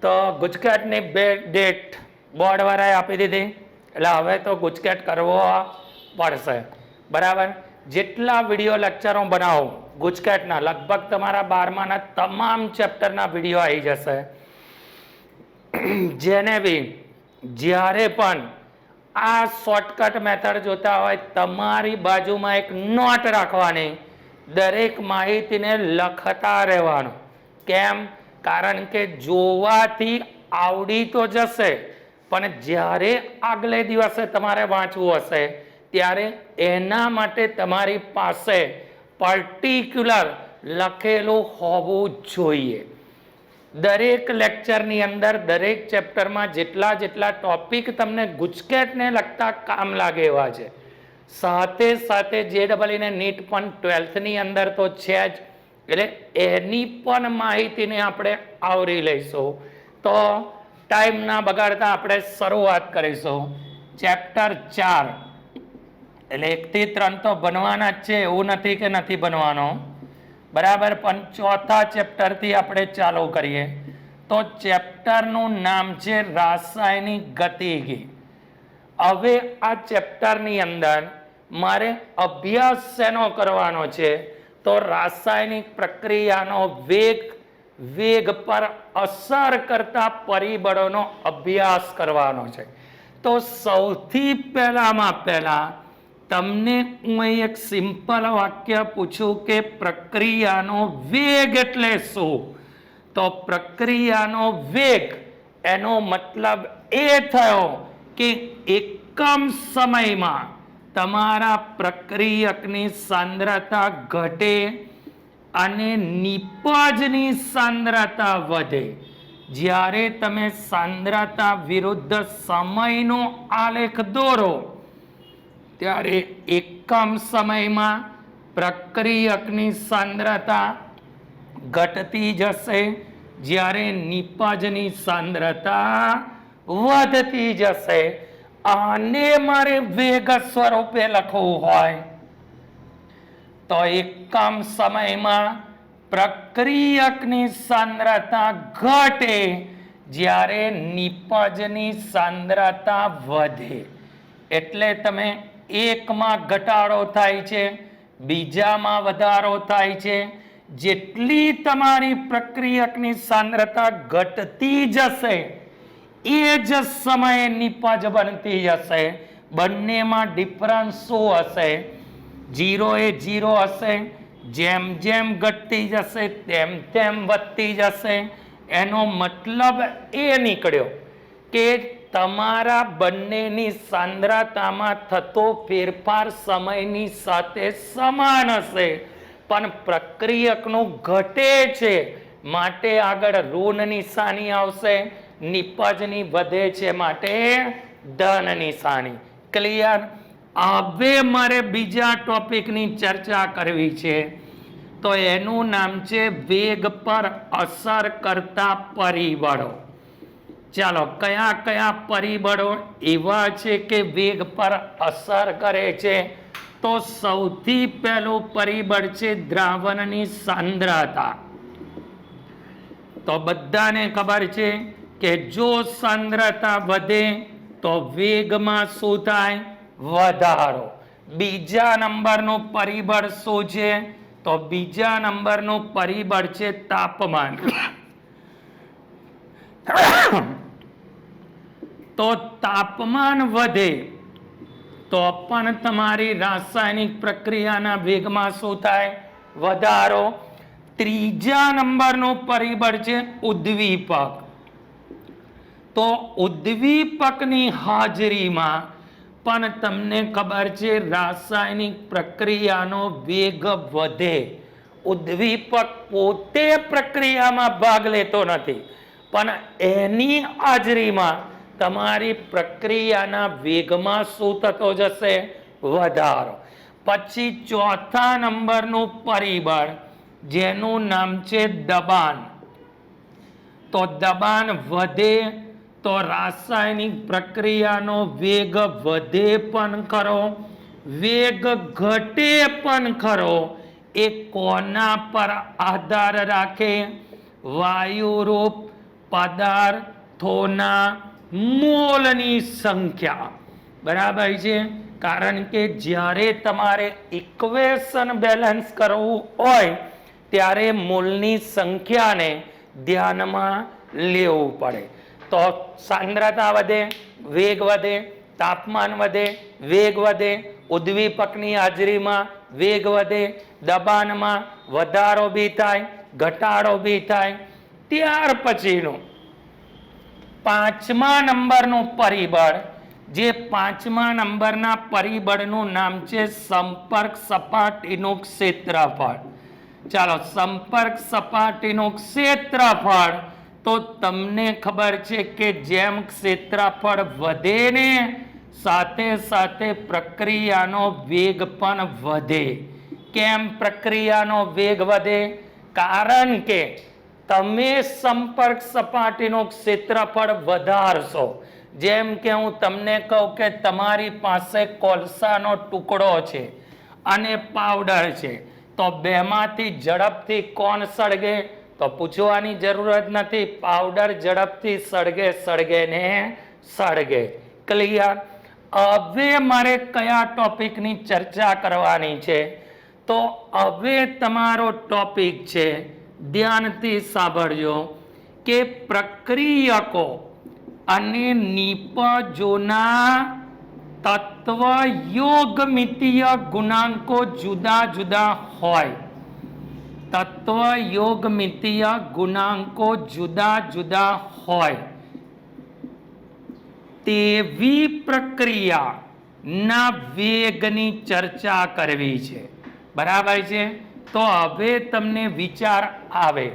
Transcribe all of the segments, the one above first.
તો ગુજકેટની બે ડેટ બોર્ડવાળાએ આપી દીધી, એટલે હવે તો ગુજકેટ કરવો પડશે. બરાબર. જેટલા વિડીયો લેક્ચરો બનાવો ગુજકેટના, લગભગ તમારા 12માના તમામ ચેપ્ટરના વિડીયો આવી જશે. જેને બી જ્યારે પણ આ શોર્ટકટ મેથડ જોતા હોય, તમારી બાજુમાં એક નોટ રાખવાની, દરેક માહિતીને લખતા રહેવાનું. કેમ? કારણ કે જોવાથી આવડી તો જશે, પણ જ્યારે આગલે દિવસે તમારે વાંચવું હશે ત્યારે એના માટે તમારી પાસે પર્ટિક્યુલર લખેલું હોવું જોઈએ. દરેક લેક્ચરની અંદર, દરેક ચેપ્ટરમાં જેટલા ટોપિક તમને ગુજકેટને લગતા કામ લાગે એવા છે. સાથે સાથે JEE ને નીટ પણ 12થની અંદર તો છે જ, એટલે એની પણ માહિતીને આપણે આવરી લઈશું. તો ટાઈમ ના બગાડતા આપણે શરૂઆત કરીશું. ચેપ્ટર 4 એટલે 1 થી 3 તો બનવાના જ છે, એવું નથી કે નથી બનવાનો. બરાબર. પણ ચોથા ચેપ્ટરથી આપણે ચાલુ કરીએ. તો ચેપ્ટરનું નામ છે રાસાયણિક ગતિકી. હવે આ ચેપ્ટરની અંદર મારે અભ્યાસ શેનો કરવાનો છે? તો રાસાયણિક પ્રક્રિયાનો વેગ પર અસર કરતા પરિબળોનો અભ્યાસ કરવાનો છે. તો સૌથી પહેલા તમને હું એક સિમ્પલ વાક્ય પૂછું કે પ્રક્રિયાનો વેગ એટલે શું? તો પ્રક્રિયાનો વેગ એનો મતલબ એ થયો કે એકમ સમયમાં તમારા પ્રક્રિયકની સાંદ્રતા ઘટે અને નિપજની સાંદ્રતા વધે. જ્યારે તમે સાંદ્રતા વિરુદ્ધ સમયનો આલેખ દોરો ત્યારે એકમ સમયમાં પ્રક્રિયકની સાંદ્રતા ઘટતી જશે, જ્યારે નિપજની સાંદ્રતા વધતી જશે. આને મારે વેગ સ્વરૂપે લખવું હોય તો એકમ સમયમાં પ્રક્રિયકની સાંદ્રતા ઘટે જ્યારે નિપજની સાંદ્રતા વધે. એટલે તમે એકમાં ઘટાડો થાય છે, બીજામાં વધારો થાય છે. જેટલી તમારી પ્રક્રિયકની સાંદ્રતા ઘટતી જશે એ જ સમયે નિપજ બનતી જશે. બંનેમાં ડિફરન્સ શું હશે? 0 એ 0 હશે. જેમ જેમ ઘટતી જશે તેમ વધતી જશે. એનો મતલબ એ નીકળ્યો કે તમારા બંનેની સાંદ્રતામાં થતો ફેરફાર સમયની સાથે સમાન હશે, પણ પ્રક્રિયકનું ઘટે છે માટે આગળ ઋણ નિશાની આવશે, નિપજની વધે છે માટે ધન નિશાની. ક્લિયર? હવે મારે બીજા ટોપિકની ચર્ચા કરવી છે. તો એનું નામ છે વેગ પર અસર કરતા પરિબળો. ચાલો, કયા કયા પરિબળો એવા છે કે વેગ પર અસર કરે છે? તો સૌથી પહેલું પરિબળ છે દ્રાવણની સાંદ્રતા. તો બધાને ખબર છે કે જો સાંદ્રતા વધે તો વેગમાં શું થાય? વધારો. બીજા નંબરનું પરિબળ શું છે? તો બીજા નંબરનું પરિબળ છે તાપમાન. તો તાપમાન વધે તો પણ તમારી રાસાયણિક પ્રક્રિયાના વેગમાં શું થાય? વધારો. ત્રીજા નંબરનું પરિબળ છે ઉદ્દીપક. તો ઉદ્દીપકની હાજરીમાં પણ તમને ખબર છે રાસાયણિક પ્રક્રિયાનો વેગ વધે. ઉદ્દીપક પોતે પ્રક્રિયામાં ભાગ લેતો નથી, પણ એની હાજરીમાં તમારી પ્રક્રિયાના વેગમાં શું થતો જશે? વધારો. પછી ચોથા નંબરનું પરિબળ જેનું નામ છે દબાણ. તો દબાણ વધે તો રાસાયણિક પ્રક્રિયાનો વેગ વધે પણ ખરો, વેગ ઘટે પણ ખરો. એ કોના પર આધાર રાખે? વાયુરૂપ પદાર્થોના મોલની સંખ્યા. બરાબર છે? કારણ કે જ્યારે તમારે ઇક્વેશન બેલેન્સ કરવું હોય ત્યારે મોલની સંખ્યાને ધ્યાનમાં લેવું પડે. તો સાંદ્રતા વધે, વેગ વધે, તાપમાન વધે, વેગ વધે, ઉદ્દીપકની હાજરીમાં વેગ વધે, દબાણમાં વધારો બી થાય, ઘટાડો બી થાય. ત્યાર પછીનું 5મા નંબરનું પરિબળ, જે 5મા નંબરના પરિબળનું નામ છે સંપર્ક સપાટીનું ક્ષેત્રફળ. ચાલો, સંપર્ક સપાટીનું ક્ષેત્રફળ. તો તમને ખબર છે કે જેમ ક્ષેત્રફળ વધે ને સાથે સાથે પ્રક્રિયાનો વેગ પણ વધે. કેમ પ્રક્રિયાનો વેગ વધે? કારણ કે તમે સંપર્ક સપાટીનું ક્ષેત્રફળ વધારશો. જેમ કે હું તમને કહું કે તમારી પાસે કોલસાનો ટુકડો છે અને પાવડર છે, તો બેમાંથી ઝડપથી કોણ સળગે? તો પૂછવાની જરૂરત નથી, પાવડર ઝડપથી સળગે ને સળગે. ક્લિયર? હવે મારે કયા ટોપિકની ચર્ચા કરવાની છે? તો હવે તમારો ટોપિક છે, ધ્યાનથી સાંભળજો, કે પ્રક્રિયકો અને નિપજોના તત્વ યોગમિતીય ગુણાંકો જુદા જુદા હોય. તત્વ યોગમિતીય ગુણાંકો જુદા જુદા હોય તેવી પ્રક્રિયાના વેગની ચર્ચા કરવી છે. બરાબર છે? તો હવે તમને વિચાર આવે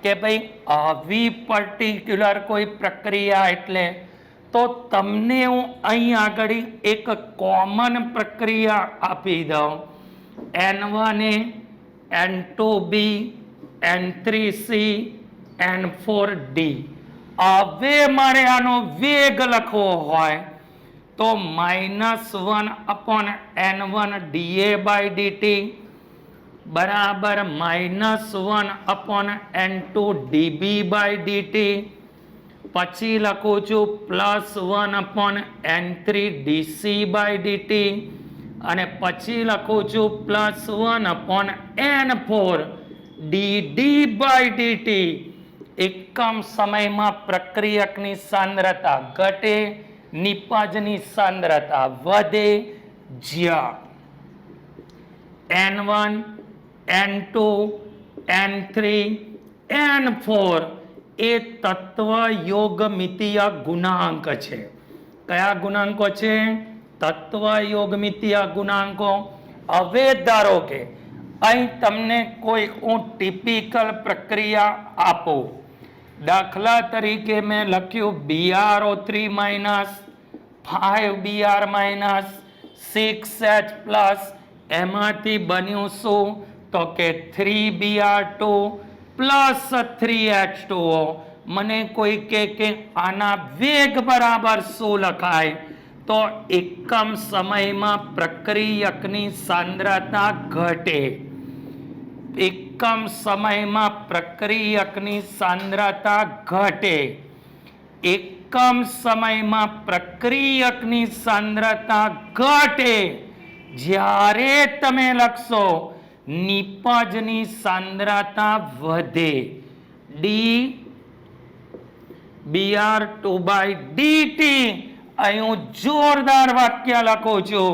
કે ભાઈ આવી પર્ટિક્યુલર કોઈ પ્રક્રિયા એટલે, તો તમને હું અહીં આગળ એક કોમન પ્રક્રિયા આપી દઉં. N1A, N2B, N3C, N4D. હવે મારે આનો વેગ લખવો હોય તો -1/N1dA/dt બરાબર -1/N2dB/dt. પછી લખું છું +1/N3dC/dt અને પછી લખું છું +1/N4dD/dt. એકમ સમયમાં પ્રક્રિયકની સાંદ્રતા ઘટે, નિપજની સાંદ્રતા વધે. જ્યાં N1, N2, N3, N4 એ તત્વ યોગમિતીય ગુણાંક છે. કયા ગુણાંકો છે? તત્વ યોગમિતીય ગુણાંકો. હવે ધારો કે અહીં તમને કોઈ હું ટિપિકલ પ્રક્રિયા આપું. દાખલા તરીકે મેં લખ્યું BrO3 માઇનસ 5Br - 6H+. એમાંથી બન્યું શું? તો કે 3Br2 + 3H2O. મને કોઈ કે આના વેગ બરાબર શું લખાય? તો એકમ સમયમાં પ્રક્રિયકની સાંદ્રતા ઘટે. એકમ સમયમાં પ્રક્રિયકની સાંદ્રતા ઘટે. એકમ સમયમાં પ્રક્રિયકની સાંદ્રતા ઘટે. જ્યારે તમે લખશો નિપજની સાંદ્રતા વધે. dBr2/dt. અહીં હું જોરદાર વાક્ય લખું છું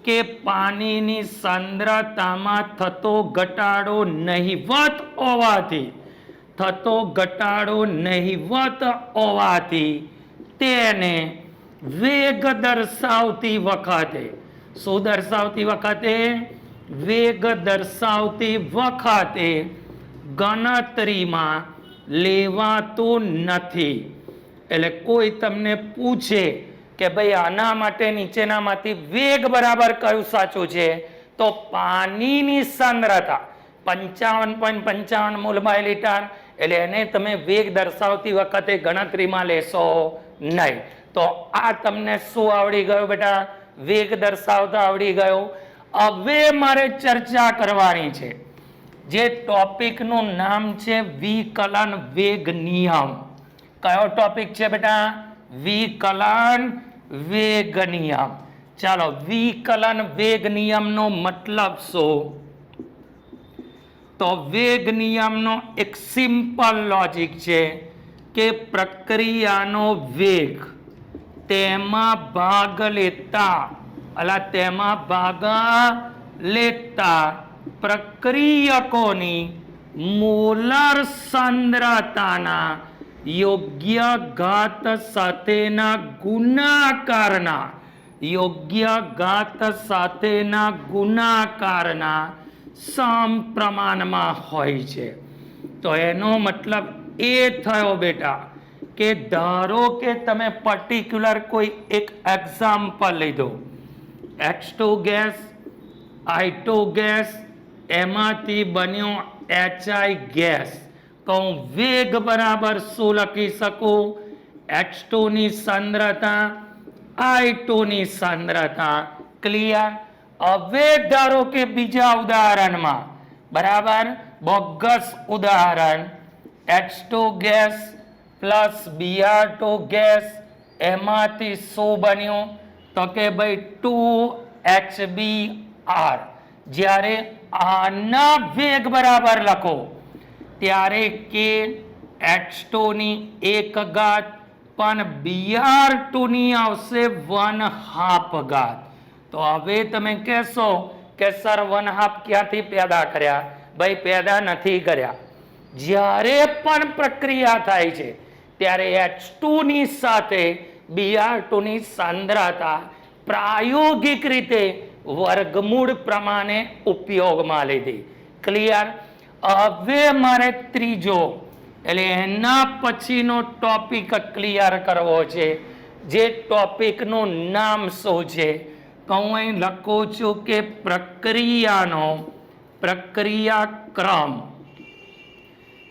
કે પાણીની સાંદ્રતામાં થતો ઘટાડો નહિવત હોવાથી તેને વેગ દર્શાવતી વખતે, શું દર્શાવતી વખતે? વેગ દર્શાવતી વખતે ગણતરીમાં લેવાતું નથી. એટલે કોઈ તમને પૂછે કે ભાઈ આના માટે નીચેનામાંથી વેગ બરાબર કયું સાચું છે? તો પાણીની સાંદ્રતા 55.55 મોલ/લિટર, એટલે એને તમે વેગ દર્શાવતી વખતે ગણતરીમાં લેશો નહીં. તો આ તમને શું આવડી ગયું બેટા? વેગ દર્શાવતા આવડી ગયું. હવે મારે ચર્ચા કરવાની છે જે ટોપિકનું નામ છે વિકલન વેગ નિયમ. કયો ટોપિક છે બેટા? વિકલન વેગ નિયમ. ચાલો, વિકલન વેગ નિયમનો મતલબ શું? તો વેગ નિયમનો એક સિમ્પલ લોજિક છે કે પ્રક્રિયાનો વેગ તેમાં ભાગ લેતા પ્રક્રિયકોની મોલર સાંદ્રતાના યોગ્ય ઘાત સાથેના ગુણાકારના સમપ્રમાણમાં હોય છે. તો એનો મતલબ એ થયો બેટા કે ધારો કે તમે પર્ટિક્યુલર કોઈ એક એક્ઝામ્પલ લીધો, H2 ગેસ, I2 ગેસ, એમાંથી બન્યો HI ગેસ. તો હું વેગ બરાબર શું લખી શકું? H2 ની સાંદ્રતા, I2 ની સાંદ્રતા. ક્લિયર? હવે ધારો કે બીજા ઉદાહરણમાં, બરાબર, બોગસ ઉદાહરણ, H2 gas plus Br2 gas, એમાંથી શું બન્યું? તો કે ભાઈ 2HBr. જ્યારે આના વેગ બરાબર લખો ત્યારે કે H2 ની 1 ઘાત પણ Br2 ની આવશે 1/2 ઘાત. તો હવે તમે કહેશો કે સર 1/2 ક્યાંથી પેદા કર્યા? ભાઈ પેદા નથી કર્યા. જ્યારે પણ પ્રક્રિયા થાય છે ત્યારે H2 ની સાથે Br2 ની સાંદ્રતા પ્રાયોગિક રીતે વર્ગમૂળ પ્રમાણે ઉપયોગમાં લીધી. ક્લિયર? હવે મારે ત્રીજો એટલે એના પછીનો ટોપિક ક્લિયર કરવો છે, જે ટોપિકનું નામ શું છે? તો હું અહીં લખું છું કે પ્રક્રિયાક્રમ.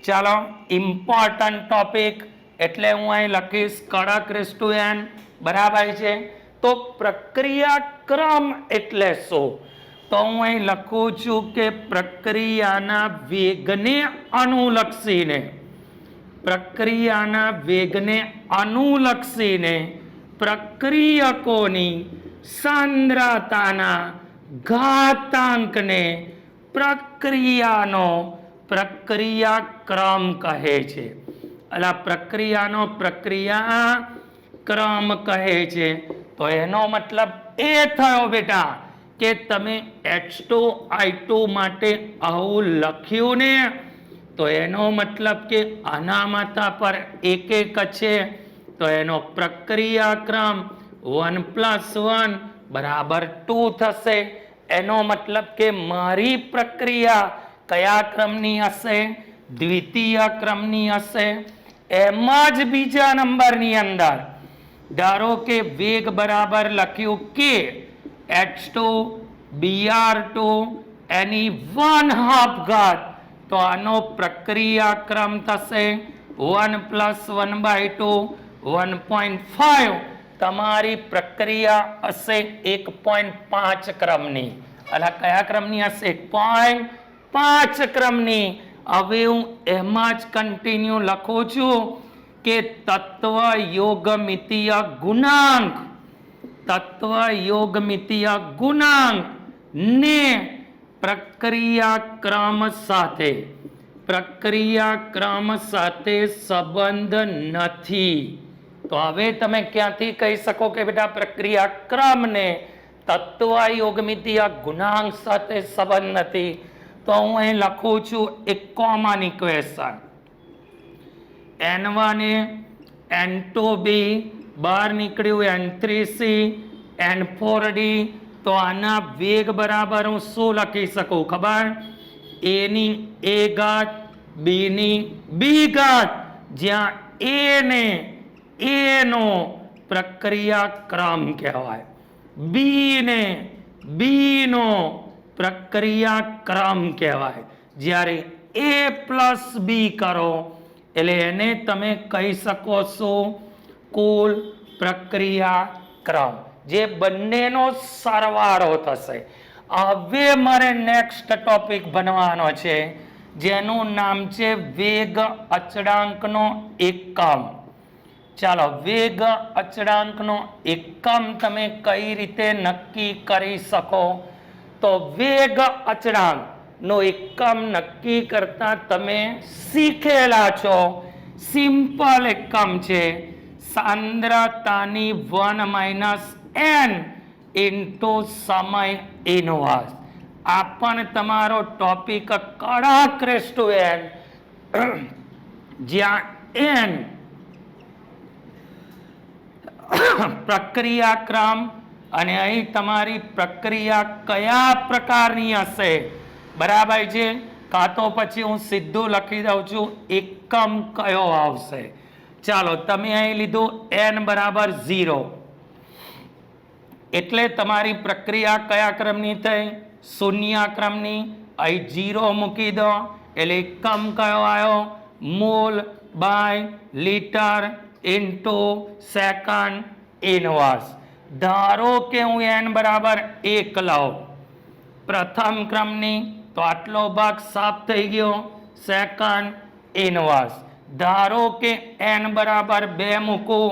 ચાલો, ઇમ્પોર્ટન્ટ ટોપિક એટલે હું અહીં લખીશ કડક રેસ્ટુ n. બરાબર છે? તો પ્રક્રિયાક્રમ એટલે શું? તો હું અહીં લખું છું કે પ્રક્રિયાના વેગને અનુલક્ષીને પ્રક્રિયકોની સાંદ્રતાના ઘાતાંકને પ્રક્રિયાક્રમ કહે છે. એટલે પ્રક્રિયાનો પ્રક્રિયાક્રમ કહે છે. તો એનો મતલબ એ થયો બેટા કે તમે H2 I2 માટે આવું લખ્યું ને, તો એનો મતલબ કે આના માથા પર એક છે. તો એનો પ્રક્રિયાક્રમ 1 + 1 = 2 થશે. એનો મતલબ કે મારી પ્રક્રિયા કયા ક્રમની હશે? દ્વિતીય ક્રમની હશે. એમાં જ બીજા નંબરની અંદર ધારો કે વેગ બરાબર લખ્યું કે H2 Br2 એની 1/2 ઘાત. તો આનો પ્રક્રિયાક્રમ થશે 1 + 1/2 1.5. તમારી પ્રક્રિયા હશે 1.5 ક્રમની. એટલે કયા ક્રમની હશે? 1.5 ક્રમની. હવે હું એમાં જ કન્ટિન્યુ લખું છું કે તત્વ યોગમિતીય ગુણાંક ને પ્રક્રિયાક્રમ સાથે સંબંધ નથી. તો હવે તમે ક્યાંથી કહી શકો કે બેટા પ્રક્રિયાક્રમને તત્વ યોગમિતીય ગુણાંક સાથે સંબંધ નથી? તો હું અહીં લખું છું એક કોમન ઇક્વેશન, N1 N2B, બહાર નીકળ્યું N3C N4D. તો આના વેગ બરાબર હું શું લખી શકું ખબર? A ની A ઘાત, B ની B ઘાત, જ્યાં A નો પ્રક્રિયાક્રમ કહેવાય, B ને B નો પ્રક્રિયાક્રમ કહેવાય. જ્યારે A + B કરો એટલે એને તમે કહી શકો છો કુલ પ્રક્રિયાક્રમ, જે બંનેનો સરવાળો થશે. હવે મારે નેક્સ્ટ ટોપિક બનવાનો છે જેનું નામ છે વેગ અચળાંકનો એકમ. ચાલો, વેગ અચળાંકનો એકમ તમે કઈ રીતે નક્કી કરી શકો? તો વેગ અચળાંક નો એકમ નક્કી કરતા તમે શીખેલા છો. સિમ્પલ એકમ છે, સાંદ્રતાની 1 - n ઇન્ટુ સમય ઇનવર્સ. આ પણ તમારો ટોપિક કડાક રેઝ ટુ n, જ્યાં n પ્રક્રિયા ક્રમ અને અહીં તમારી પ્રક્રિયા કયા પ્રકારની હશે, બરાબર છે? કાં તો પછી હું સીધું લખી દઉં છું એકમ કયો આવશે. ચાલો, તમે અહીં લીધું n બરાબર 0, એટલે તમારી પ્રક્રિયા કયા ક્રમની થઈ? શૂન્ય ક્રમની. અહીં 0 મૂકી દો એટલે એકમ કયો આવ્યો? Mole by litre into second inverse. ધારો કે હું n બરાબર 1 લાવું પ્રથમ ક્રમની, તો આટલો ભાગ સાફ થઈ ગયો, સેકન્ડ ઇનવર્સ. ધારો કે n બરાબર 2 મૂકું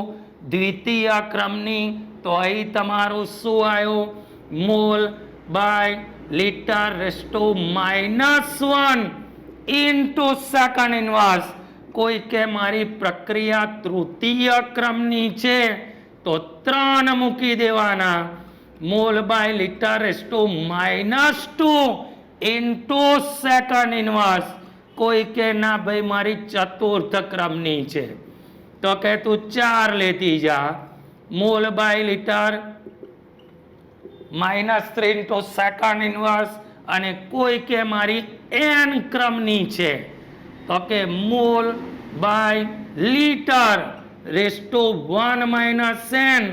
દ્વિતીય ક્રમની, તો અહીં તમારું શું આવ્યું? Mole by litre raise to -1 into second inverse. કોઈ કે મારી પ્રક્રિયા તૃતીય ક્રમની છે તો 3 મૂકી દેવાના, mole by litre raise to -2 into second inverse. કોઈ કે ના ભાઈ મારી ચતુર્થ ક્રમની છે તો કે તું 4 લેતી જા, mole by litre -3 into second inverse. અને કોઈ કે મારી n ક્રમની છે તો કે mole by litre raise to 1 - n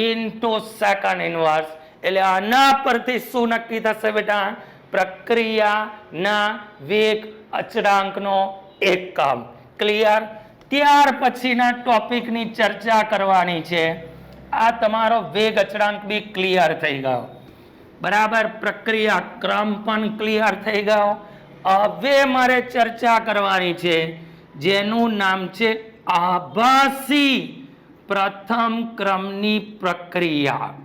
into second inverse. એટલે આના પરથી શું નક્કી થશે બેટા? પ્રક્રિયાના વેગ અચળાંકનો એકમ. ક્લિયર? ત્યાર પછીના ટોપિકની ચર્ચા કરવાની છે. આ તમારો વેગ અચળાંક બી ક્લિયર થઈ ગયો, બરાબર? પ્રક્રિયા ક્રમ પણ ક્લિયર થઈ ગયો. હવે મારે ચર્ચા કરવાની છે જેનું નામ છે આભાસી પ્રથમ ક્રમની પ્રક્રિયા.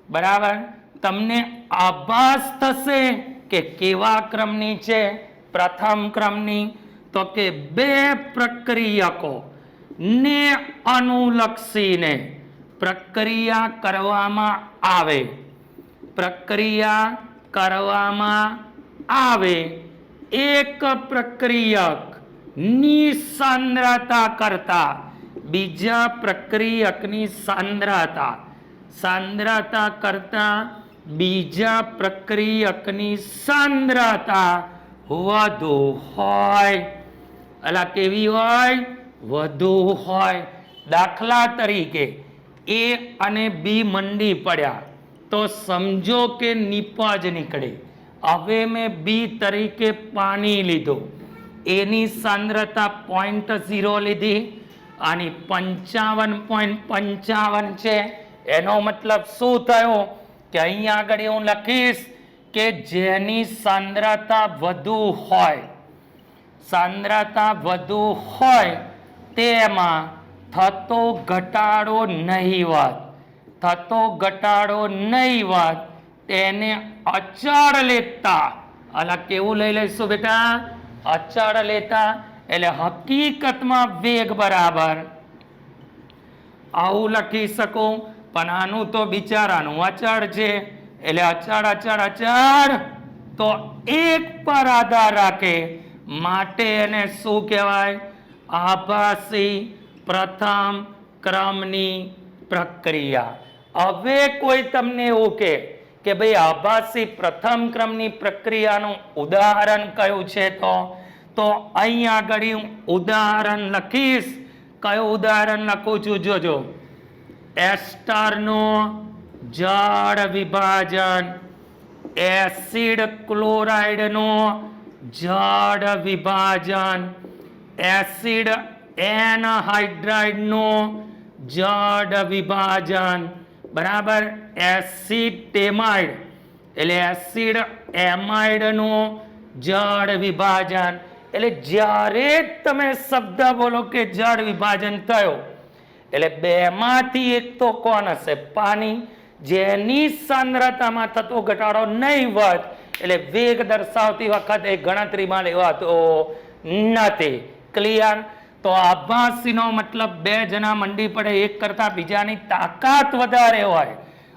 બરાબર? તમને આભાસ થશે કે કેવા ક્રમની છે? પ્રથમ ક્રમની. તો કે બે પ્રક્રિયકો ને અનુલક્ષીને પ્રક્રિયા કરવામાં આવે. પ્રક્રિયા કરવામાં આવે. એક પ્રક્રિયક ની સાંદ્રતા કરતા બીજા પ્રક્રિયકની સાંદ્રતા કરતા બીજા પ્રક્રિયકની સાંદ્રતા વધુ હોય. અલા કેવી હોય? વધુ હોય. દાખલા તરીકે A અને B મંડી પડ્યા તો સમજો કે નિપજ નીકળે. હવે મેં B તરીકે પાણી લીધું, એની સાંદ્રતા 0.0 લીધી, આની 55.55 છે. એનો મતલબ શું થયો કે અહીંયા આગળ હું લખીશ કે જેની સાંદ્રતા વધુ હોય તેમાં થતો ઘટાડો નહીવત, તેને અચળ લેતા. અલા કેવું લઈ લઈશું બેટા? અચળ લેતા. એટલે હકીકતમાં વેગ બરાબર આવું લખી શકું, પણ આનું તો બિચારાનું અચળ છે. એટલે અચળ તો એક પર આધાર રાખે, માટે એને શું કહેવાય? આભાસી પ્રથમ ક્રમની પ્રક્રિયા. હવે કોઈ તમને એવું કે ભાઈ આભાસી પ્રથમ ક્રમની પ્રક્રિયાનું ઉદાહરણ કયું છે? તો અહીં આગળ હું ઉદાહરણ લખીશ. કયું ઉદાહરણ લખું છું? જોજો. એસ્ટરનો જળ વિભાજન, એસિડ ક્લોરાઇડનો જળ વિભાજન, એસિડ એનહાઇડ્રાઇડનો જળ વિભાજન, બરાબર? એસિટેમાઇડ એટલે એસિડ એમાઇડનો જળ વિભાજન. એટલે જ્યારે તમે શબ્દ બોલો કે જળ વિભાજન થયો એટલે બેમાંથી એક તો કોણ હશે? પાણી, જેની સાંદ્રતામાં થતો ઘટાડો નહીવત, એટલે વેગ દર્શાવતી વખતે ગણતરીમાં લેવાતો નથી. ક્લિયર? તો આભાસીનો મતલબ બે જણા મંડી પડે, એક કરતા બીજાની તાકાત વધારે હોય.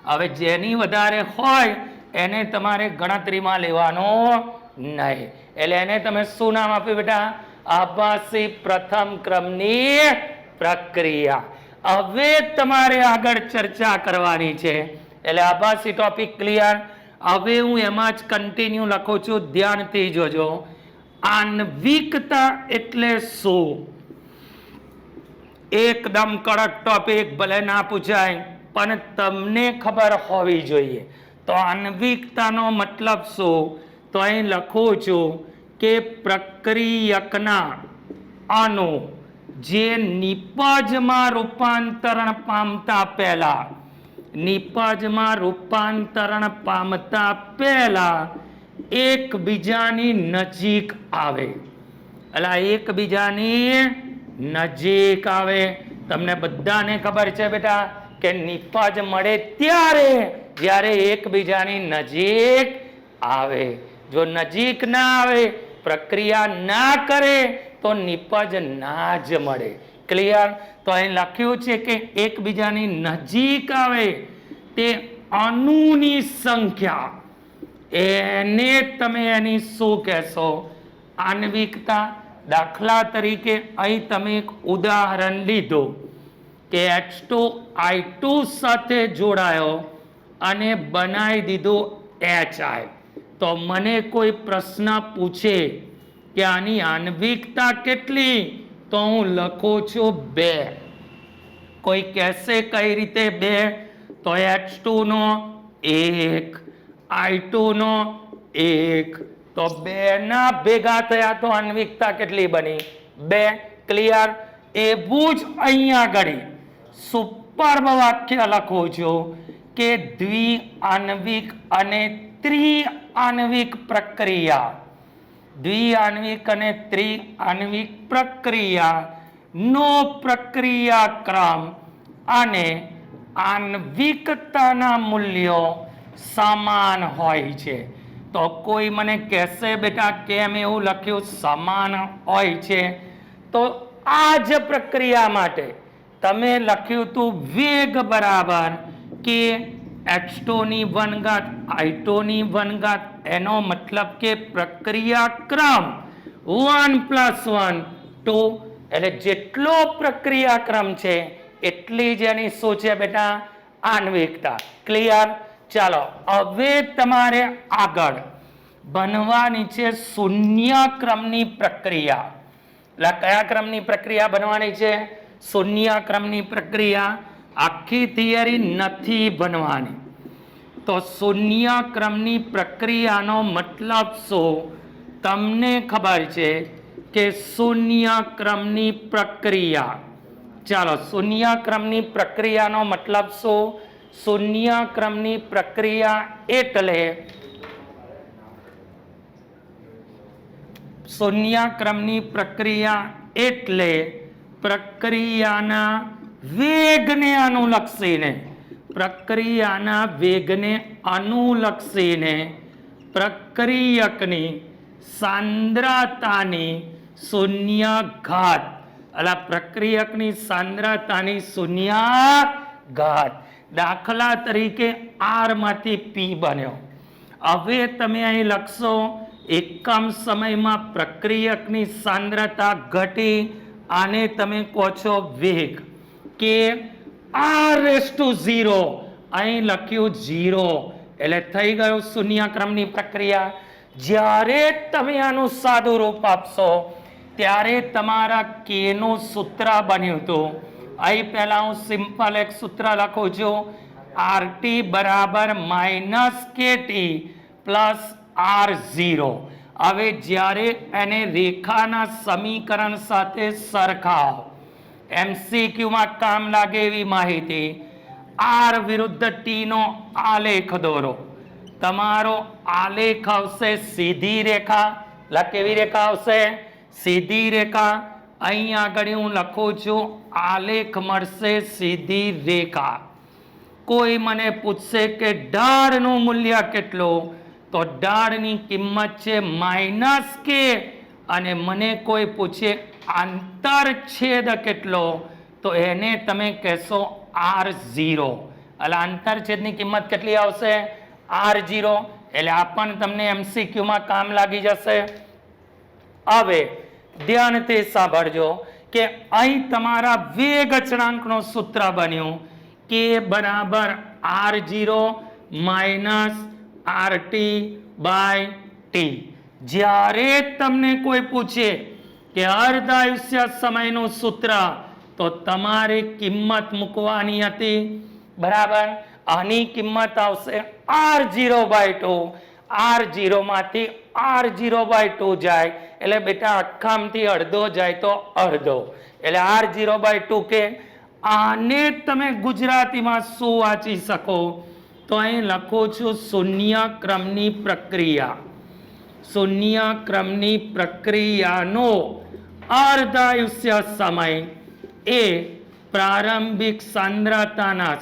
હવે જેની વધારે હોય એને તમારે ગણતરીમાં લેવાનો નહીં. એટલે એને તમે શું નામ આપ્યું બેટા? આભાસી પ્રથમ ક્રમની પ્રક્રિયા. હવે તમારે આગળ ચર્ચા કરવાની છે. એટલે આભાસી ટોપિક ક્લિયર. હવે હું એમાં જ કન્ટિન્યુ લખું છું, ધ્યાનથી જોજો. આણ્વિકતા એટલે શું? એકદમ કડક ટોપિક, ભલે ના પૂછાય પણ તમને ખબર હોવી જોઈએ. તો આણ્વિકતાનો મતલબ શું? તો અહીં લખું છું કે પ્રક્રિયકના અણુ જે નિપજમાં રૂપાંતરણ પામતા પહેલા, નિપજમાં રૂપાંતરણ પામતા પહેલા એકબીજાની નજીક આવે. એટલે એકબીજાની નજીક આવે. તમને બધાને ખબર છે બેટા કે નિપજ મળે ત્યારે જ્યારે એકબીજાની નજીક આવે. જો નજીક ના આવે, પ્રક્રિયા ના કરે તો નિપજ ના જ મળે. ક્લિયર? તો અહીં લખ્યું છે કે એકબીજાની નજીક આવે તે અણુની સંખ્યા, એને તમે એની શું કહેશો? આણ્વિકતા. દાખલા તરીકે અહીં તમે એક ઉદાહરણ લીધું કે H2I2 સાથે જોડાયો અને બનાવી દીધું HI. તો મને કોઈ પ્રશ્ન પૂછે કે આની આણ્વિકતા કેટલી? તો હું લખું છું 2. કોઈ કહેશે કઈ રીતે 2? તો H2 નો 1, I2 નો 1, તો 2 ના ભેગા થયા તો આણ્વિકતા કેટલી બની? 2. ક્લિયર? એવું જ અહીંયા આગળ સુપર્બ વાક્ય લખું છું કે દ્વિઆણ્વિક અને ત્રિઆણ્વિક પ્રક્રિયા, દ્વિઆણ્વિક અને ત્રિઆણ્વિક પ્રક્રિયા નો પ્રક્રિયાક્રમ અને આણ્વિકતાના મૂલ્યો સમાન હોય છે. તો કોઈ મને કહેશે બેટા કેમ એવું લખ્યું સમાન હોય છે? તો આ જ પ્રક્રિયા માટે તમે લખ્યું હતું વેગ બરાબર કે H2 ની 1 ઘાત I2 ની 1 ઘાત. એનો મતલબ કે પ્રક્રિયાક્રમ 1 + 1 2. એટલે જેટલો પ્રક્રિયાક્રમ છે એટલી જ એની શું છે બેટા? આણ્વિકતા. ક્લિયર? ચાલો હવે તમારે આગળ બનવાની છે શૂન્ય ક્રમની પ્રક્રિયા. એટલે કયા ક્રમની પ્રક્રિયા બનવાની છે? શૂન્ય ક્રમની પ્રક્રિયા. આખી થિયરી નથી બનવાની. તો શૂન્ય ક્રમની પ્રક્રિયાનો મતલબ શું? તમને ખબર છે કે શૂન્ય ક્રમની પ્રક્રિયા, ચાલો શૂન્ય ક્રમની પ્રક્રિયાનો મતલબ શું? શૂન્ય ક્રમની પ્રક્રિયા એટલે શૂન્ય ક્રમની પ્રક્રિયા એટલે પ્રક્રિયાના વેગને અનુલક્ષીને, પ્રક્રિયાના વેગને અનુલક્ષીને પ્રક્રિયકની સાંદ્રતાની શૂન્ય ઘાત, એટલે પ્રક્રિયકની સાંદ્રતાની શૂન્ય ઘાત. દાખલા તરીકે R માંથી P બન્યો. હવે તમે અહીં લખશો એકમ સમયમાં પ્રક્રિયકની સાંદ્રતા ઘટી, આને તમે કહો છો વેગ, કે R⁻0 અહીં લખ્યું 0, એટલે થઈ ગયું શૂન્ય ક્રમની પ્રક્રિયા. જ્યારે તમે આનું સાદું રૂપ આપશો ત્યારે તમારા K નું સૂત્ર બન્યું હતું. અહીં પહેલા હું સિમ્પલ એક સૂત્ર લખું છું, RT બરાબર -KT પ્લસ R0. હવે જ્યારે એને રેખાના સમીકરણ સાથે સરખાવો, MCQ માં કામ લાગે એવી માહિતી, R વિરુદ્ધ T નો આલેખ દોરો. તમારો આલેખ આવશે સીધી રેખા. કેવી રેખા આવશે? સીધી રેખા. અહીં આગળ હું લખું છું આલેખ મળશે સીધી રેખા. કોઈ મને પૂછશે કે ઢાળનું મૂલ્ય કેટલું, તો ઢાળની કિંમત છે -k, અને મને કોઈ પૂછે આંતરછેદ કેટલો, તો એને તમે કહેશો R0. એટલે આંતરછેદની કિંમત કેટલી આવશે? R0. એટલે આ પણ તમને MCQ માં કામ લાગી જશે. હવે ધ્યાનથી સાંભળજો કે અહીં તમારા વેગ અચળાંકનું સૂત્ર બન્યું K બરાબર R0 માઇનસ RT/T. જ્યારે તમને કોઈ પૂછે કે અર્ધાયુષ્ય સમયનું સૂત્ર, તો તમારે કિંમત મૂકવાની હતી, બરાબર. આની કિંમત આવશે R0/2. R0 માંથી R0/2 જાય એટલે બેટા આખામાંથી અડધો જાય તો અડધો, એટલે R0/2 કે આને તમે ગુજરાતીમાં શું વાંચી શકો? તો અહીં લખું છું શૂન્ય ક્રમની પ્રક્રિયા. શૂન્ય ક્રમની પ્રક્રિયાનો અર્ધાયુષ્ય સમય એ પ્રારંભિક સાંદ્રતાના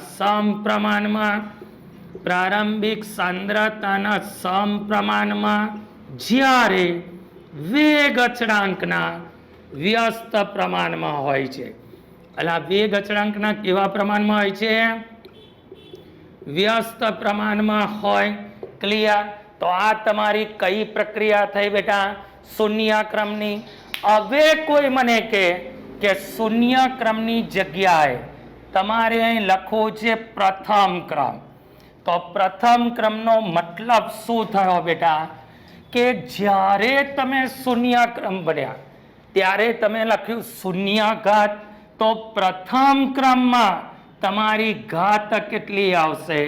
સમપ્રમાણમાં જ્યારે વેગ અચળાંકના વ્યસ્ત પ્રમાણમાં હોય છે. એટલે આ વેગ અચળાંકના કેવા પ્રમાણમાં હોય છે? વ્યસ્ત પ્રમાણમાં હોય. ક્લિયર? તો આ તમારી કઈ પ્રક્રિયા થઈ બેટા? શૂન્ય ક્રમની. હવે કોઈ મને કહે કે શૂન્ય ક્રમની જગ્યાએ તમારે અહીં લખવું છે પ્રથમ ક્રમ, તો પ્રથમ ક્રમનો મતલબ શું થયો બેટા? કે જ્યારે તમે શૂન્ય ક્રમ બન્યા ત્યારે તમે લખ્યું શૂન્યાઘાત, તો પ્રથમ ક્રમમાં તમારી ઘાત કેટલી આવશે?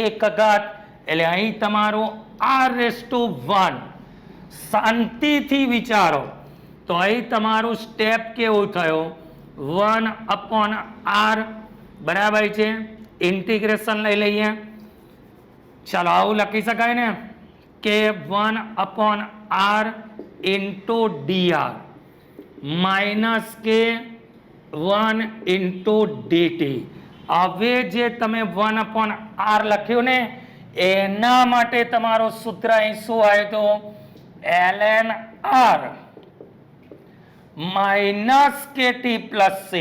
1 ઘાત. એટલે અહીં તમારું R1. શાંતિથી વિચારો તો અહીં તમારું સ્ટેપ કેવું થયું? 1/r, બરાબર છે. ઇન્ટિગ્રેશન લઈ લઈએ. ચાલો આવું લખી શકાય ને કે 1/r into dr માઇનસ કે 1 into dt. હવે જે તમે 1/r લખ્યું ને એના માટે તમારું સૂત્ર અહીં શું આવ્યું હતું? ln r minus kt plus c.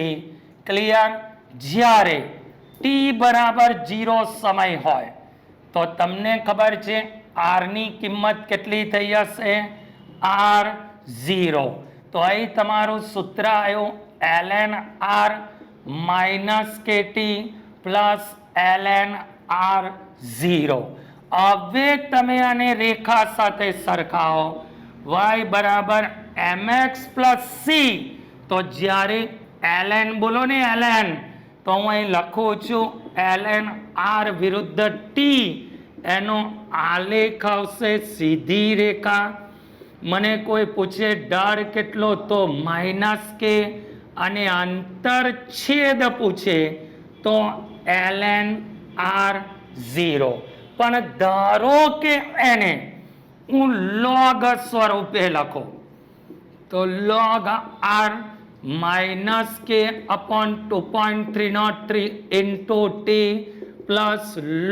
Clear? જ્યારે t બરાબર 0 સમય હોય તો તમને ખબર છે r ની કિંમત કેટલી થઈ જશે? R0. તો અહીં તમારું સૂત્ર આવ્યું ln r minus kt plus ln R0. હવે તમે આને રેખા સાથે સરખાવો. y બરાબર mx પ્લસ c. તો જ્યારે ln બોલો ને ln, તો હું અહીં લખું છું ln r વિરુદ્ધ t. એનો આલેખ આવશે સીધી રેખા. મને કોઈ પૂછે ઢાળ કેટલો, તો -k, અને આંતરછેદ પૂછે તો ln R0. પણ ધારો કે એને હું log સ્વરૂપે લખો, તો log r -k upon 2.303 into t plus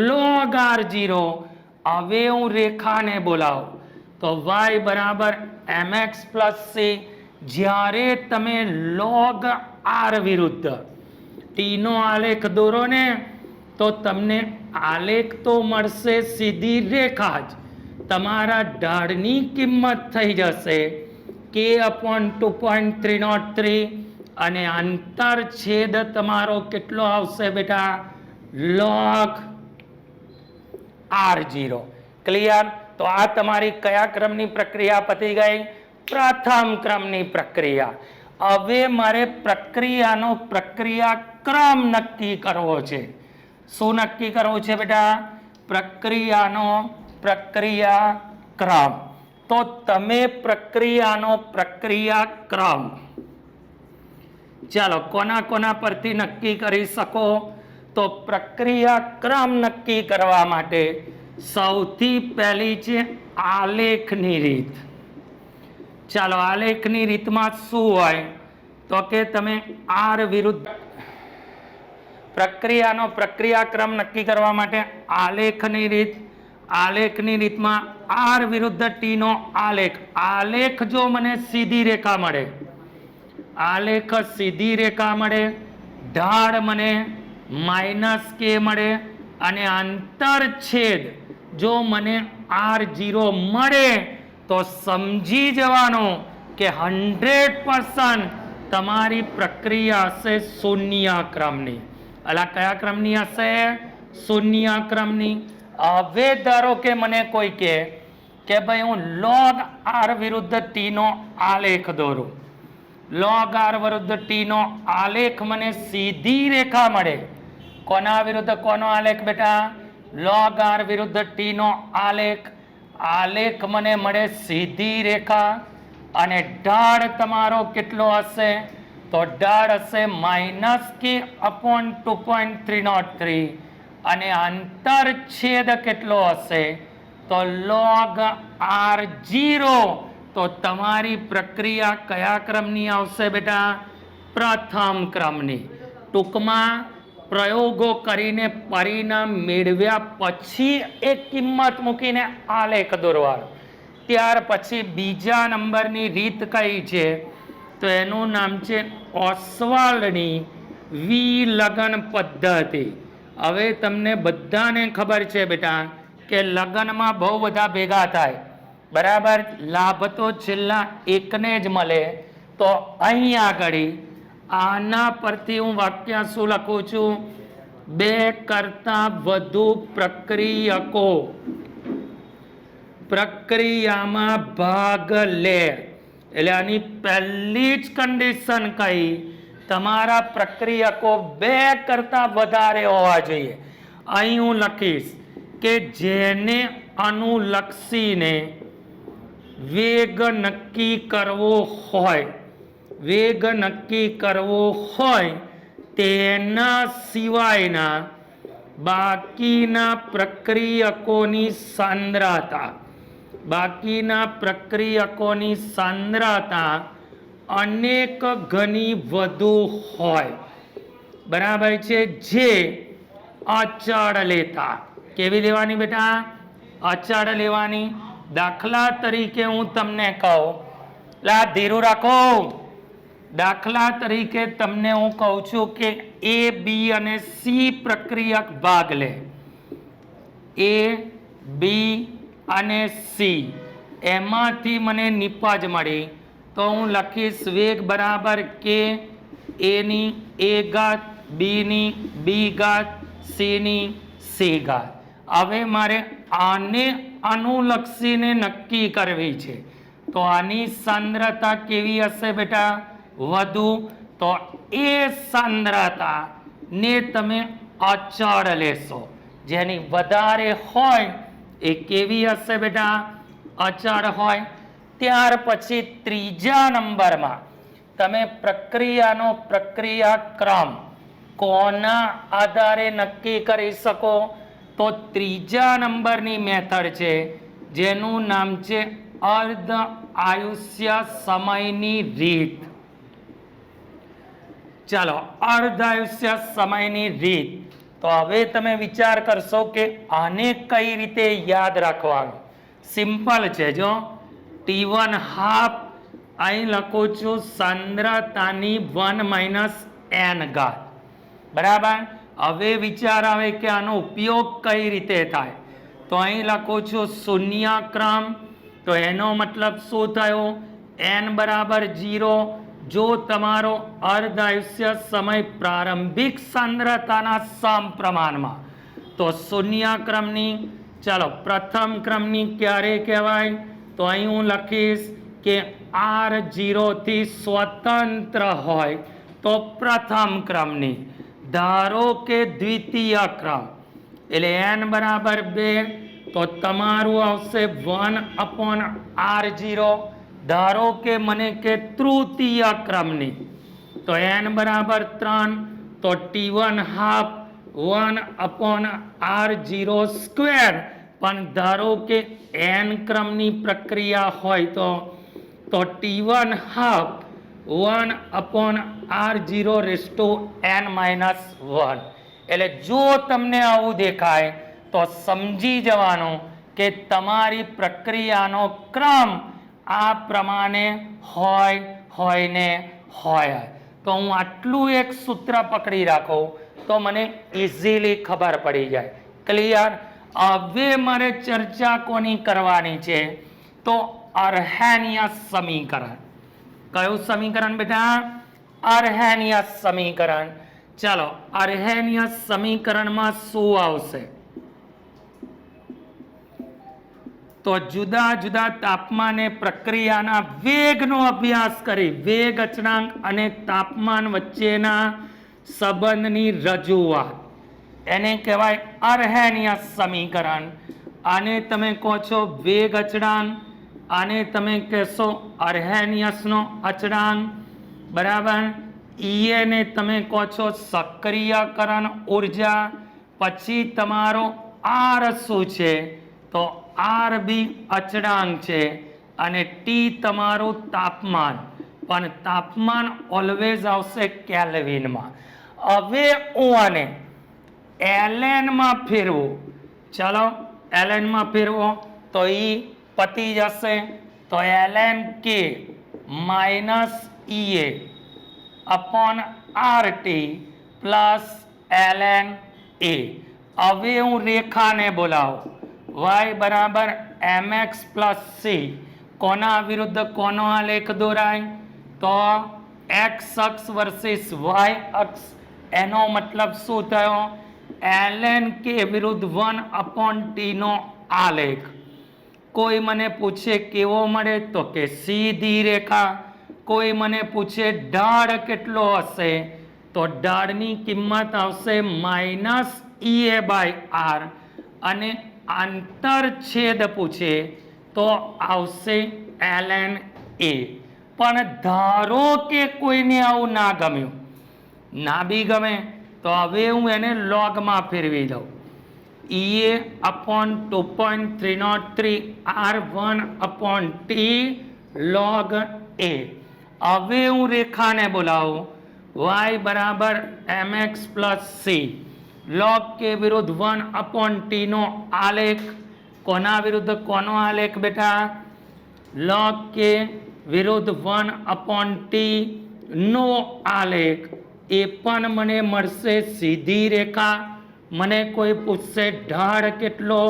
log R0. હવે હું રેખાને બોલાવું તો y બરાબર mx પ્લસ c. જ્યારે તમે log r વિરુદ્ધ t નો આલેખ દોરો ને તો તમને આલેખ તો મળશે સીધી રેખા જ. તમારા ઢાળની કિંમત થઈ જશે k/2.303, અને આંતરછેદ તમારો કેટલો આવશે બેટા? log R0. ક્લિયર? તો આ તમારી કયા ક્રમની પ્રક્રિયા પતી ગઈ? પ્રથમ ક્રમની પ્રક્રિયા. હવે મારે પ્રક્રિયાનો પ્રક્રિયા ક્રમ નક્કી કરવો છે. શું નક્કી કરવું છે બેટા? પ્રક્રિયાનો પ્રક્રિયા ક્રમ. તો તમે પ્રક્રિયાનો પ્રક્રિયા ક્રમ ચાલો કોના પરથી નક્કી કરી શકો? તો પ્રક્રિયા ક્રમ નક્કી કરવા માટે સૌથી પહેલી છે આલેખની રીત. ચાલો આલેખની રીતમાં શું હોય? તો કે તમે આર વિરુદ્ધ પ્રક્રિયાનો પ્રક્રિયાક્રમ નક્કી કરવા માટે આલેખની રીતમાં આર વિરુદ્ધ ટી નો આલેખ જો મને સીધી રેખા મળે, આલેખ સીધી રેખા મળે, ઢાળ મને -k મળે અને આંતરછેદ જો મને R0 મળે તો સમજી જવાનું કે 100% તમારી પ્રક્રિયા હશે શૂન્ય ક્રમની. અલા કયા ક્રમની હશે? શૂન્ય ક્રમની. હવે ધારો કે મને કોઈ કે ભાઈ હું log R વિરુદ્ધ T નો આલેખ દોરું. log R વિરુદ્ધ T નો આલેખ મને સીધી રેખા મળે. કોના વિરુદ્ધ કોનો આલેખ બેટા? log R વિરુદ્ધ T નો આલેખ મને મળે સીધી રેખા અને ઢાળ તમારો કેટલો હશે? તો ઢાળ હશે -k/2.303 અને આંતરછેદ કેટલો હશે? તો log R0. તો તમારી પ્રક્રિયા કયા ક્રમની આવશે બેટા? પ્રથમ ક્રમની. ટૂંકમાં પ્રયોગો કરીને પરિણામ મેળવ્યા પછી એક કિંમત મૂકીને આલેખ દોરવાનો. ત્યાર પછી બીજા નંબરની રીત કઈ છે? તો એનું નામ છે ઓસ્વાલ્ડની વિલગન પદ્ધતિ. હવે તમને બધાને ખબર છે બેટા કે લગનમાં બહુ બધા ભેગા થાય, બરાબર? લાભ તો છેલ્લા એકને જ મળે. તો અહીં આગળ આના પરથી હું વાક્ય શું લખું છું? 2 કરતાં વધુ પ્રક્રિયકો પ્રક્રિયામાં ભાગ લે. એટલે આની પહેલી જ કન્ડિશન કઈ? તમારા પ્રક્રિયકો 2 કરતાં વધારે હોવા જોઈએ. અહીં હું લખીશ કે જેને અનુલક્ષીને વેગ નક્કી કરવો હોય તેના સિવાયના બાકીના પ્રક્રિયકોની સાંદ્રતા અનેક ગણી વધુ હોય, બરાબર છે? જે અચળ લેતા. કેવી લેવાની બેટા? અચળ લેવાની. દાખલા તરીકે હું તમને કહું, ધીરું રાખો. દાખલા તરીકે તમને હું કહું છું કે A, B અને C પ્રક્રિયક ભાગ લે. A, B અને C એમાંથી મને નિપજ મળી તો હું લખીશ વેગ બરાબર કે A ની A ઘાત, B ની B ઘાત, C ની C ઘાત. હવે મારે આને અનુલક્ષીને નક્કી કરવી છે. તો આની સાંદ્રતા કેવી હશે બેટા? વધુ. તો એ સાંદ્રતા ને તમે અચળ લેશો. જેની વધારે હોય એ કેવી હશે બેટા? અચળ હોય. ત્યાર પછી ત્રીજા નંબરમાં તમે પ્રક્રિયાનો પ્રક્રિયાક્રમ કોના આધારે નક્કી કરી શકો? તો ત્રીજા નંબરની મેથડ છે જેનું નામ છે અર્ધ આયુષ્ય સમયની રીત. ચાલો, અર્ધ આયુષ્ય સમયની રીત. તો હવે તમે વિચાર કરશો કે આને કઈ રીતે યાદ રાખવાનું? સિમ્પલ છે. જો T1 હાફ અહીં લખું છું સાંદ્રતાની 1 - n ઘાત, બરાબર? હવે વિચાર આવે કે આનો ઉપયોગ કઈ રીતે થાય? તો અહીં લખું છું શૂન્ય ક્રમ. તો એનો મતલબ શું થયો? n બરાબર 0. જો તમારો અર્ધ આયુષ્ય સમય પ્રારંભિક સાંદ્રતાના સમપ્રમાણમાં તો શૂન્ય ક્રમની. ચાલો, પ્રથમ ક્રમની ક્યારે કહેવાય? તો અહીં હું લખીશ કે R0 થી સ્વતંત્ર હોય તો પ્રથમ ક્રમની. ધારો કે દ્વિતીય ક્રમ એટલે n બરાબર 2 તો તમારું આવશે 1/R0. ધારો કે મને કે તૃતીય ક્રમની તો n બરાબર 3 તો T1 હાફ 1/R0 સ્ક્વેર. પણ ધારો કે n ક્રમની પ્રક્રિયા હોય તો T1 હાફ 1/r0⁻n-1. એટલે જો તમને આવું દેખાય તો સમજી જવાનું કે તમારી પ્રક્રિયાનો ક્રમ આ પ્રમાણે હોય ને હોય. તો હું આટલું એક સૂત્ર પકડી રાખું તો મને ઇઝીલી ખબર પડી જાય. ક્લિયર? હવે મારે ચર્ચા કોની કરવાની છે? તો અર્હેનિયસ સમીકરણ. કયું સમીકરણ બેટા? અર્હેનિયસ સમીકરણ. ચાલો, અર્હેનિયસ સમીકરણમાં શું આવશે? તો જુદા જુદા તાપમાને પ્રક્રિયાના વેગનો અભ્યાસ કરી વેગ અચળાંક અને તાપમાન વચ્ચેના સંબંધની રજૂઆત, એને કહેવાય અર્હેનિયસ સમીકરણ. આને તમે કહો છો વેગ અચળાંક, આને તમે કહેશો અર્હેનિયસનો અચળાંક. બરાબર? ઈએ ને તમે કહો છો સક્રિયકરણ ઉર્જા. પછી તમારો આર શું છે? તો આર બી અચળાંક છે અને ટી તમારું તાપમાન, પણ તાપમાન ઓલવેઝ આવશે કેલ્વિનમાં. હવે હું આને એલએનમાં ફેરવું. ચાલો, એલએનમાં ફેરવો તો એ પતી જશે. તો LN K minus EA upon RT plus LN A. હવે હું રેખાને બોલાવું. y બરાબર mx પ્લસ સી. કોના વિરુદ્ધ કોનો આલેખ દોરાય? તો x અક્ષ વર્સિસ y અક્ષ. એનો મતલબ શું થયો? ln k વિરુદ્ધ 1/t નો આલેખ. કોઈ મને પૂછે કેવો મળે? તો કે સીધી રેખા. કોઈ મને પૂછે ઢાળ કેટલો હશે? તો ઢાળની કિંમત આવશે માઇનસ ea/r. અને આંતરછેદ પૂછે તો આવશે ln a. પણ ધારો કે કોઈને આવું ના ગમ્યું, ના બી ગમે, તો હવે હું એને લોગમાં ફેરવી દઉં. ઈએ અપોન 2.303 r1/t log a. હવે હું રેખાને બોલાવું. y બરાબર mx plus C. log k વિરુદ્ધ 1/t નો આલેખ. કોના વિરુદ્ધ કોનો આલેખ બેટા? log k વિરુદ્ધ 1/t નો આલેખ. એ પણ મને મળશે સીધી રેખા. મને કોઈ પૂછશે ઢાળ કેટલો?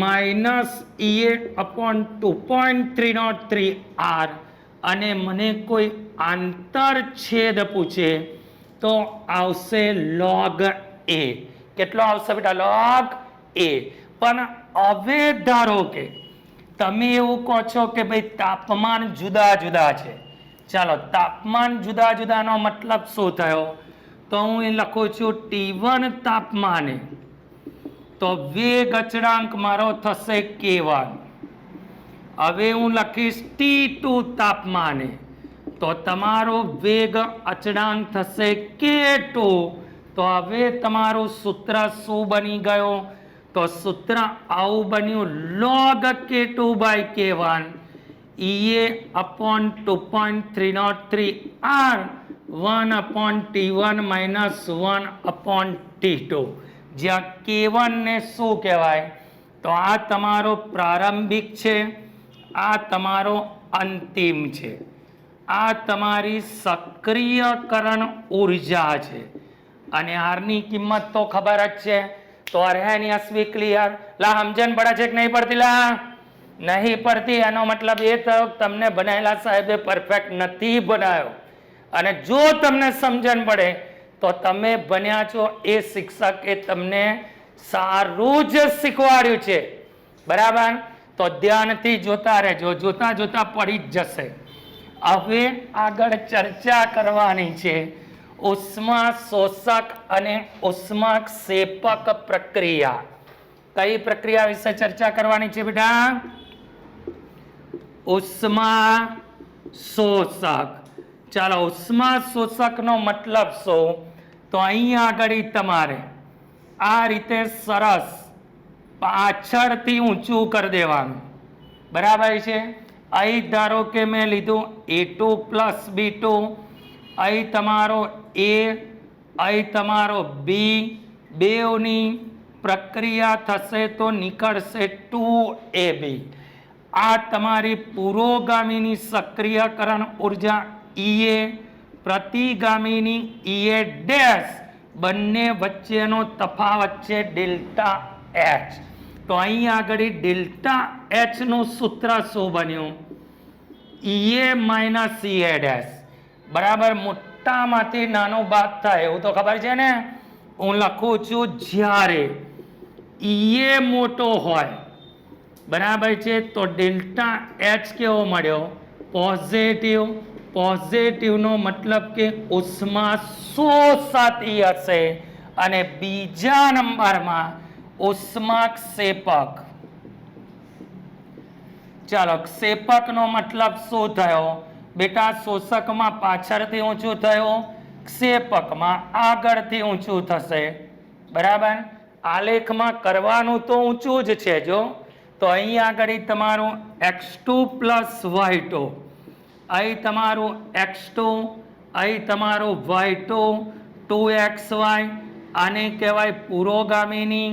Minus EA upon 2.303 r. અને મને કોઈ આંતરછેદ પૂછે તો આવશે log a. કેટલો આવશે બેટા? log a. પણ હવે ધારો કે તમે એવું કહો છો કે ભાઈ તાપમાન જુદા જુદા છે. ચાલો, તાપમાન જુદા જુદાનો મતલબ શું થયો? તો હું એ લખું છું T1 તાપમાને તો વેગ અચળાંક મારો થશે k1. હવે હું લખીશ T2 તાપમાને તો તમારો વેગ અચળાંક થશે k2. તો હવે તમારું સૂત્ર શું બની ગયું? તો સૂત્ર આવું બન્યું log k2/k1 EA upon 2.303 r 1/t1 minus 1/t2. જ્યાં k1 ને શું કહેવાય? તો આ તમારો પ્રારંભિક છે, આ તમારો અંતિમ છે. આ તમારી સક્રિયકરણ ઉર્જા છે. અને આરની કિંમત તો ખબર જ છે. તો અર્હેનિયસ બી ક્લિયર. લા સમજણ પડે છે કે નહીં પડતી? લા નહીં પડતી. એનો મતલબ એ થયો તમને બનાવેલા સાહેબે પરફેક્ટ નથી બનાવ્યો. અને જો તમને સમજણ પડે તો તમે બન્યા છો એ શિક્ષકે તમને સારું જ શીખવાડ્યું છે. બરાબર? તો ધ્યાનથી જોતા રહેજો. જોતા જોતા પડી જ જશે. હવે આગળ ચર્ચા કરવાની છે ઉષ્મા શોષક અને ઉષ્માક્ષેપક પ્રક્રિયા. કઈ પ્રક્રિયા વિશે ચર્ચા કરવાની છે બેટા? ઉષ્મા શોષક. ચાલો, ઉષ્મા શોષકનો મતલબ શું? તો અહીંયા આગળ તમારે આ રીતે સરસ પાછળથી ઊંચું કરી દેવાનું. બરાબર છે? અહીં ધારો કે મેં લીધું A2 પ્લસ B2, અહીં તમારો A, અહીં તમારો B, બેવની પ્રક્રિયા થશે તો નીકળશે 2AB. આ તમારી પુરોગામીની સક્રિયકરણ ઉર્જા EA, પ્રતિગામીની EA ડેશ, બંને વચ્ચેનો તફાવત છે ડેલ્ટા H. તો અહીં આગળ ડેલ્ટા H નું સૂત્ર શું બન્યું? EA માઇનસ EA ડેશ બરાબર મોટામાંથી નાનો બાદ થાય એવું તો ખબર છે ને. હું લખું છું જ્યારે EA મોટો હોય બરાબર છે તો ડેલ્ટા H કેવો મળ્યો? પોઝિટિવ. પોઝિટિવનો મતલબ કે ઉષ્મા શોષાતી હશે. અને બીજા નંબરમાં ઉષ્મા ક્ષેપક. ચાલો, ક્ષેપકનો મતલબ શું થયો બેટા? શોષકમાં પાછળથી ઊંચું થયું, ક્ષેપકમાં આગળથી ઊંચું થશે. બરાબર, આલેખમાં કરવાનું તો ઊંચું જ છે. જો તો અહીં આગળ તમારું x2 પ્લસ y2, અહીં તમારું x2, અહીં તમારું y2, 2xy. આને કહેવાય પુરોગામીની,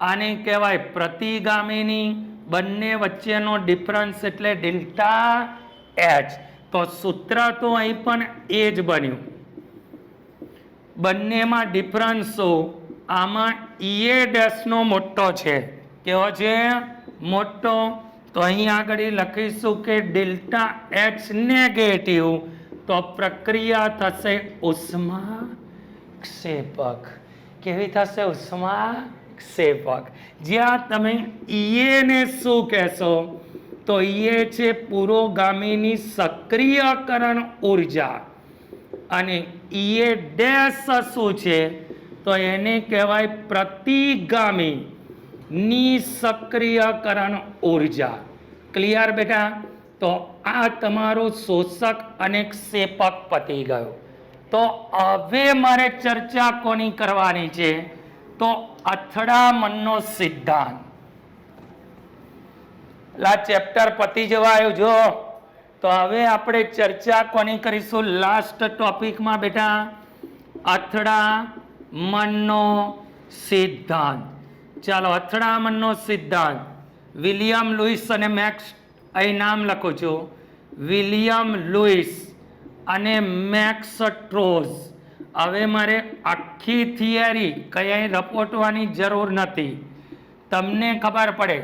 આને કહેવાય પ્રતિગામીની. બંને વચ્ચેનો ડિફરન્સ એટલે ડેલ્ટા H. તો સૂત્ર તો અહીં પણ એ જ બન્યું. બંનેમાં ડિફરન્સ આમાં EA ડેશનો મોટો છે. કેવો છે? મોટો. તો અહીં આગળ લખીશું કે ડેલ્ટા H નેગેટિવ, તો પ્રક્રિયા થશે ઉષ્મા ક્ષેપક. કેવી થશે? ઉષ્મા ક્ષેપક. જ્યાં તમે EA ને શું કહેશો? તો EA છે પુરોગામીની સક્રિયકરણ ઉર્જા, અને EA ડેશ શું છે? તો એને કહેવાય પ્રતિગામી નિસક્રિયકરણ ઉર્જા. ક્લિયર બેટા? તો આ તમારું શોષક અને ક્ષેપક પતી ગયું. તો હવે મારે ચર્ચા કોની કરવાની છે? તો અથડામણનો સિદ્ધાંત. ચેપ્ટર પતી જવા આવ્યું. જો તો હવે આપણે ચર્ચા કોની કરીશું? લાસ્ટ ટોપિકમાં બેટા અથડામણનો સિદ્ધાંત. ચાલો, અથડામણનો સિદ્ધાંત વિલિયમ લુઈસ અને મેક્સ, અહીં નામ લખું છું, વિલિયમ લુઈસ અને મેક્સ સ્ટ્રોઝ. હવે મારે આખી થિયરી કંઈ રપોટવાની જરૂર નથી. તમને ખબર પડે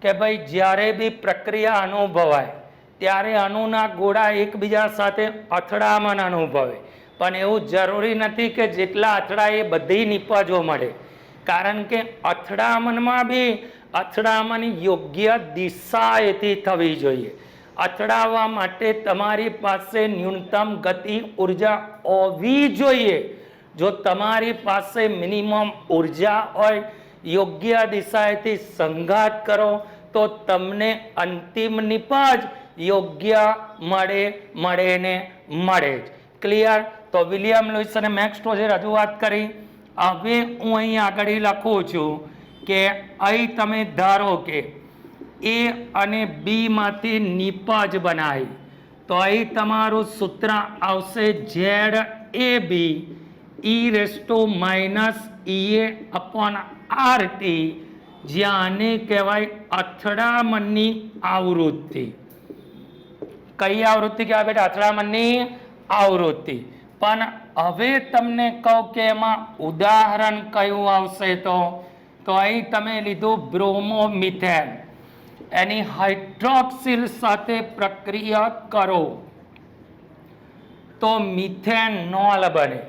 કે ભાઈ જ્યારે બી પ્રક્રિયા અનુભવાય ત્યારે અણુના ગોળા એકબીજા સાથે અથડામણ અનુભવે. પણ એવું જરૂરી નથી કે જેટલા અથડાય એ બધી નિપજો મળે. કારણ કે અથડામણમાં બી અથડામણ યોગ્ય દિશાએથી થવી જોઈએ. અથડાવવા માટે તમારી પાસે ન્યૂનતમ ગતિ ઉર્જા હોવી જોઈએ. જો તમારી પાસે મિનિમમ ઉર્જા હોય, યોગ્ય દિશાએથી સંઘાત કરો તો તમને અંતિમ નિપજ યોગ્ય મળે ને મળે જ. ક્લિયર? તો વિલિયમ લુઈસ અને મેક્સ સ્ટ્રોઝે રજૂઆત કરી. હવે હું અહીં આગળ લખું છું કે અહીં તમે ધારો કે A અને B માંથી નિપજ બનાવી, તો અહીં તમારું સૂત્ર આવશે ZAB e−EA/RT, જ્યાં આને કહેવાય અથડામણની આવૃત્તિ. કઈ આવૃત્તિ કહેવાય બેટા? અથડામણની આવૃત્તિ. પણ હવે તમને કહું કે એમાં ઉદાહરણ કયું આવશે? તો અહીં તમે લીધું બ્રોમોમિથેન. એની હાઇડ્રોક્સિલ સાથે પ્રક્રિયા કરો તો મિથેનોલ બને.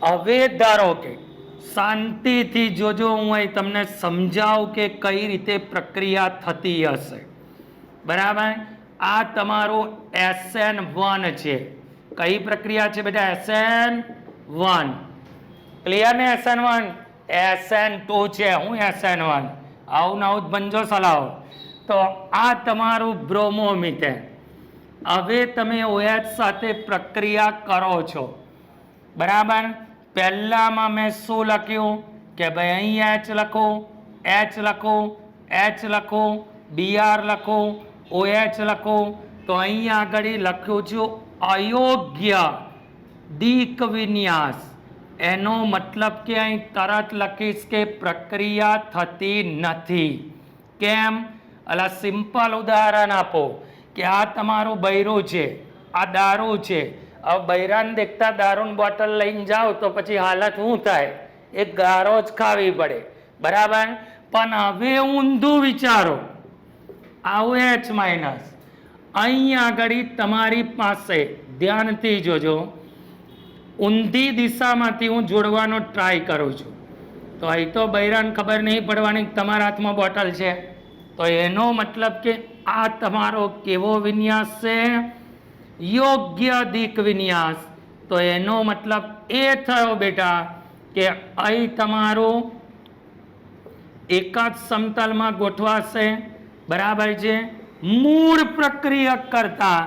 હવે ધારો કે શાંતિથી જોજો, હું અહીં તમને સમજાવું કે કઈ રીતે પ્રક્રિયા થતી હશે. બરાબર? આ તમારું SN1 છે. કઈ પ્રક્રિયા છે બેટા? SN1. ક્લિયર ને? SN1. SN2 છે. હું SN1 આવું ના આવું બંજો સલાવો. તો આ તમારું બ્રોમોમિથેન. હવે તમે OH સાથે પ્રક્રિયા કરો છો. બરાબર? પહેલામાં મેં શું લખ્યું કે ભાઈ અહીં H લખો, H લખો, H લખો, Br લખો, OH લખો, તો અહીંયા આગળ લખ્યું છું અયોગ્ય દીક વિન્યાસ, એનો મતલબ કે અહીં તરત લખીશ કે પ્રક્રિયા થતી નથી. કેમ? એટલે સિમ્પલ ઉદાહરણ આપો કે આ તમારું બૈરું છે, આ દારૂ છે. હવે બૈરાને દેખતા દારૂની બોટલ લઈને જાઓ તો પછી હાલત શું થાય? એક ગારો જ ખાવી પડે, બરાબર? પણ હવે ઊંધું વિચારો, આવું એચ માઇનસ અહીં આગળ તમારી પાસે, ધ્યાનથી જોજો, ઊંધી દિશામાંથી હું જોડવાનો ટ્રાય કરું છું. તો અહીં તો બૈરાને ખબર નહીં પડવાની તમારા હાથમાં બોટલ છે, તો એનો મતલબ કે આ તમારો કેવો વિન્યાસ છે? યોગ્ય દિક વિન્યાસ. તો એનો મતલબ એ થયો બેટા કે અહીં તમારું એક જ સમતલમાં ગોઠવાશે, બરાબર છે? મૂળ પ્રક્રિયા કરતા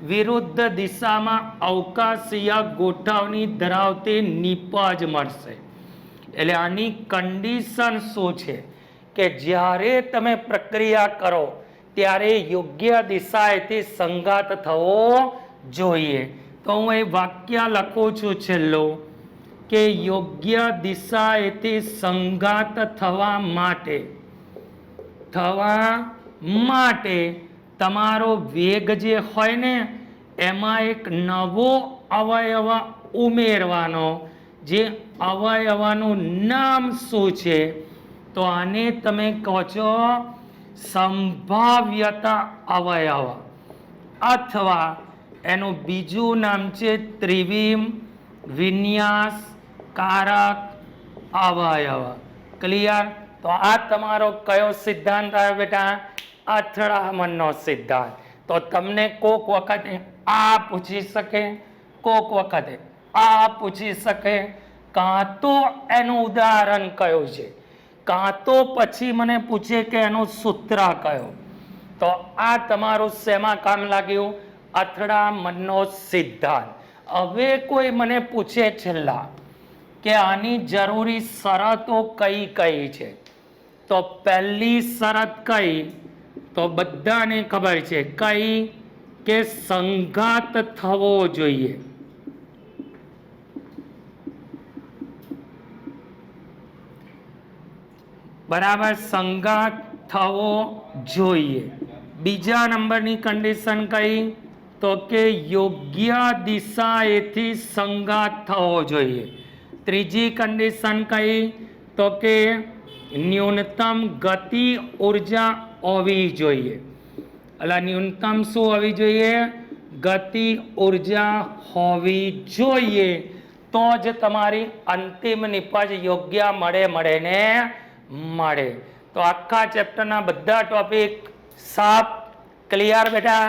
વિરુદ્ધ દિશામાં અવકાશીય ગોઠવણી ધરાવતી નિપજ મળશે. એટલે આની કન્ડિશન શું છે કે જ્યારે તમે પ્રક્રિયા કરો ત્યારે યોગ્ય દિશાએથી સંગાત થવો જોઈએ. તો હું એ વાક્ય લખું છું છેલ્લું કે યોગ્ય દિશાએથી સંગાત થવા માટે તમારો વેગ જે હોય ને એમાં એક નવો અવયવ ઉમેરવાનો. જે અવયવનું નામ શું છે? તો આને તમે કહો છો સંભાવ્યતા અવયવ, અથવા એનું બીજું નામ છે ત્રિવિમ વિન્યાસ કારક અવયવ. ક્લિયર? તો આ તમારો કયો સિદ્ધાંત આવ્યો બેટા? અથડામણનો સિદ્ધાંત. તો તમને કોક વખતે આ પૂછી શકે, કોક વખતે આ પૂછી શકે, કાં તો એનું ઉદાહરણ કયું છે, કાં તો પછી મને પૂછે કે એનું સૂત્ર કયો. તો આ તમારું શેમાં કામ લાગ્યું? અથડામણનો સિદ્ધાંત. હવે કોઈ મને પૂછે છેલ્લા કે આની જરૂરી શરતો કઈ કઈ છે, તો પહેલી શરત કઈ? તો બધાને ખબર છે કઈ? કે સંઘાત થવો જોઈએ. બરાબર, સંઘાત થવો જોઈએ. બીજા નંબરની કન્ડિશન કઈ? તો કે યોગ્ય દિશાએથી સંઘાત થવો જોઈએ. ત્રીજી કન્ડિશન કઈ? તો કે ન્યૂનતમ ગતિ ઉર્જા હોવી જોઈએ. એટલે ન્યૂનતમ શું હોવી જોઈએ? ગતિ ઉર્જા હોવી જોઈએ. તો જ તમારી અંતિમ નિપજ યોગ્ય મળે ને મળે. તો આખા ચેપ્ટરના બધા ટોપિક સાફ ક્લિયર બેટા?